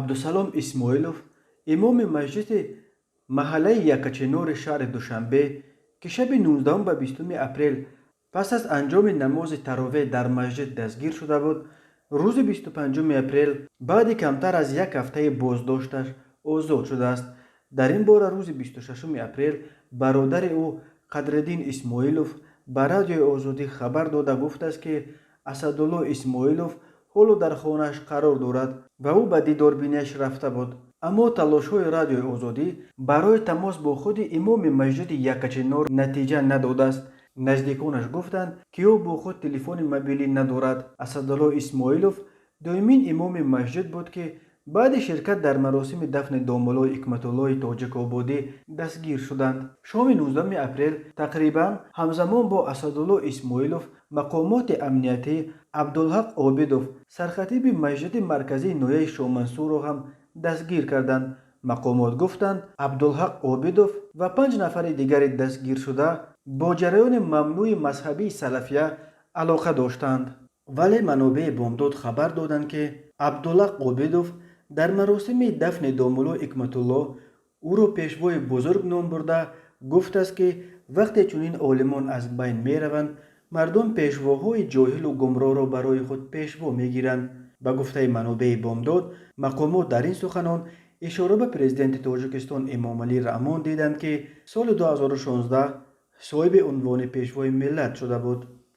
عبدالسلام اسماعیلوف امام مسجد محله یکچنار شهر دوشنبه که شب 19 به 20 اپریل پس از انجام نماز تراویح در مسجد دستگیر شده بود، روز 25 اپریل بعد کمتر از یک هفته بازداشتش آزاد شده است. در این باره روز 26 اپریل برادر او قدرالدین اسماعیلوف به رادیوی آزادی خبر داده گفته است که اسدالله اسماعیلوف حالا در خانه‌اش قرار دارد و او به دیداربینیش رفته بود. اما تلاش‌های رادیوی آزادی برای تماس با خود امام مسجد یکچنار نتیجه نداده است. نزدیکانش گفتند که او با خود تلفن موبیلی ندارد. اسدالله اسماعیلوف دومین امام مسجد بود که بعد شرکت در مراسم دفن دامولای حکمت‌الله تاجک آبادی دستگیر شدند. شام 19 اپریل تقریبا همزمان با اسدالله اسماعیلوف مقامات امنیتی عبدالحق عابدوف سرخطیب مسجد مرکزی نویه شامنصور را هم دستگیر کردند. مقامات گفتند عبدالحق عابدوف و 5 نفر دیگر دستگیر شده با جریان ممنوع مذهبی سلفیه علاقه داشتند. ولی منابع بامداد خبر دادند که عبدالحق عابدوف در مراسم دفن دامولو حکمت‌الله او را پیشوای بزرگ نام برده گفت است که وقتی چنین عالمان از بین می روند مردم پیشواهای جاهل و گمراه را برای خود پیشوا می گیرند. به گفته منابع بامداد مقامات در این سخنان اشاره به پرزیدنت تاجیکستان امام علی رحمان دیدند که سال 2016 صاحب عنوان پیشوای ملت شده بود.